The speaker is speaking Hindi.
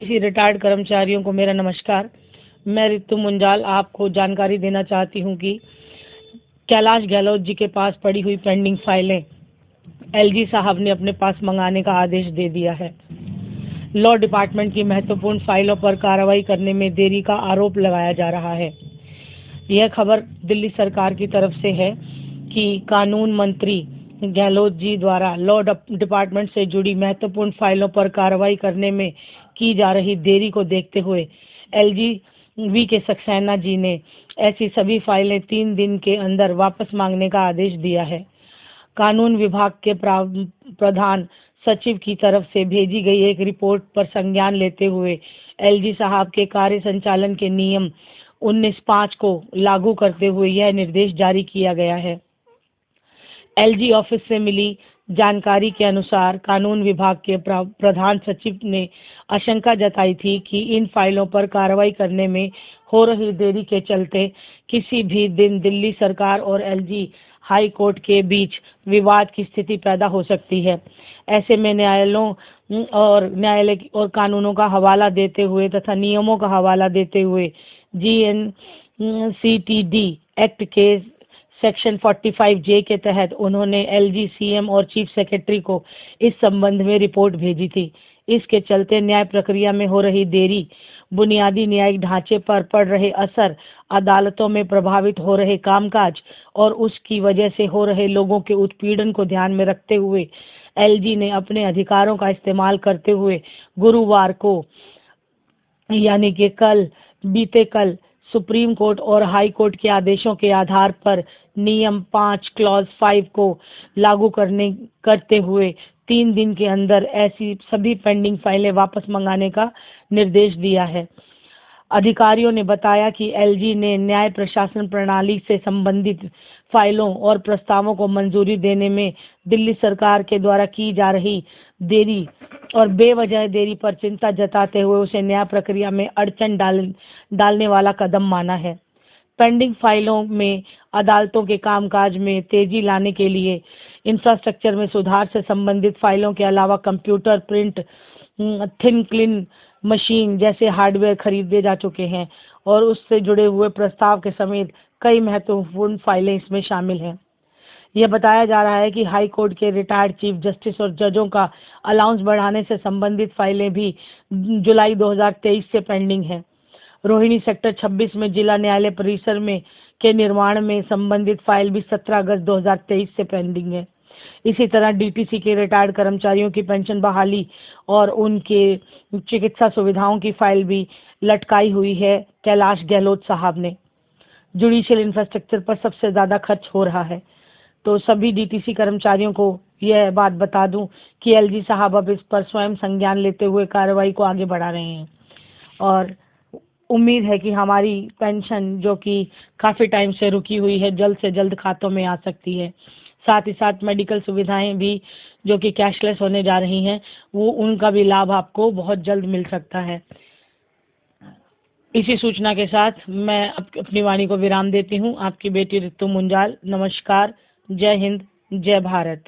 किसी रिटायर्ड कर्मचारियों को मेरा नमस्कार। मैं रितु मुंजाल आपको जानकारी देना चाहती हूँ कि कैलाश गहलोत जी के पास पड़ी हुई पेंडिंग फाइलें एलजी साहब ने अपने पास मंगाने का आदेश दे दिया है। लॉ डिपार्टमेंट की महत्वपूर्ण फाइलों पर कार्रवाई करने में देरी का आरोप लगाया जा रहा है। यह खबर दिल्ली सरकार की तरफ से है कि कानून मंत्री गहलोत जी द्वारा लॉ डिपार्टमेंट से जुड़ी महत्वपूर्ण फाइलों पर कार्रवाई करने में की जा रही देरी को देखते हुए एलजी वी के सक्सेना जी ने ऐसी सभी फाइलें 3 दिन के अंदर वापस मांगने का आदेश दिया है। कानून विभाग के प्रधान सचिव की तरफ से भेजी गई एक रिपोर्ट पर संज्ञान लेते हुए एलजी साहब के कार्य संचालन के नियम 19(5) को लागू करते हुए यह निर्देश जारी किया गया है। एलजी ऑफिस से मिली जानकारी के अनुसार कानून विभाग के प्रधान सचिव ने आशंका जताई थी कि इन फाइलों पर कार्रवाई करने में हो रही देरी के चलते किसी भी दिन दिल्ली सरकार और एलजी हाई कोर्ट के बीच विवाद की स्थिति पैदा हो सकती है। ऐसे में न्यायालय और कानूनों का हवाला देते हुए तथा नियमों का हवाला देते हुए GNCTD एक्ट के सेक्शन 45J के तहत उन्होंने एलजी सीएम और चीफ सेक्रेटरी को इस संबंध में रिपोर्ट भेजी थी। इसके चलते न्याय प्रक्रिया में हो रही देरी, बुनियादी न्यायिक ढांचे पर पड़ रहे असर, अदालतों में प्रभावित हो रहे कामकाज और उसकी वजह से हो रहे लोगों के उत्पीड़न को ध्यान में रखते हुए एलजी ने अपने अधिकारों का इस्तेमाल करते हुए गुरुवार को यानी कि बीते कल सुप्रीम कोर्ट और हाई कोर्ट के आदेशों के आधार पर नियम 5 क्लॉज 5 को लागू करते हुए 3 दिन के अंदर ऐसी सभी पेंडिंग फाइलें वापस मंगाने का निर्देश दिया है। अधिकारियों ने बताया कि एलजी ने न्याय प्रशासन प्रणाली से संबंधित फाइलों और प्रस्तावों को मंजूरी देने में दिल्ली सरकार के द्वारा की जा रही देरी और बेवजह देरी पर चिंता जताते हुए उसे न्याय प्रक्रिया में अड़चन डालने वाला कदम माना है। पेंडिंग फाइलों में अदालतों के कामकाज में तेजी लाने के लिए इंफ्रास्ट्रक्चर में सुधार से संबंधित फाइलों के अलावा computer, print, thin clean machine जैसे हार्डवेयर खरीदे जा चुके हैं और उससे जुड़े हुए प्रस्ताव के समेत कई महत्वपूर्ण फाइलें इसमें शामिल हैं। यह बताया जा रहा है कि हाई कोर्ट के रिटायर्ड चीफ जस्टिस और जजों का अलाउंस बढ़ाने से संबंधित फाइलें भी जुलाई 2023 से पेंडिंग हैं। रोहिणी सेक्टर 26 में जिला न्यायालय परिसर के निर्माण में संबंधित फाइल भी 17 अगस्त 2023 से पेंडिंग है। इसी तरह डीटीसी के रिटायर्ड कर्मचारियों की पेंशन बहाली और उनके चिकित्सा सुविधाओं की फाइल भी लटकाई हुई है। कैलाश गहलोत साहब ने जुडिशियल इंफ्रास्ट्रक्चर पर सबसे ज्यादा खर्च हो रहा है, तो सभी डीटीसी कर्मचारियों को यह बात बता दूं कि एलजी साहब अब इस पर स्वयं संज्ञान लेते हुए कार्रवाई को आगे बढ़ा रहे हैं और उम्मीद है कि हमारी पेंशन जो कि काफी टाइम से रुकी हुई है जल्द से जल्द खातों में आ सकती है। साथ ही साथ मेडिकल सुविधाएं भी जो कि कैशलेस होने जा रही हैं, वो उनका भी लाभ आपको बहुत जल्द मिल सकता है। इसी सूचना के साथ मैं अपनी वाणी को विराम देती हूँ। आपकी बेटी रितु मुंजाल। नमस्कार। जय हिंद, जय भारत।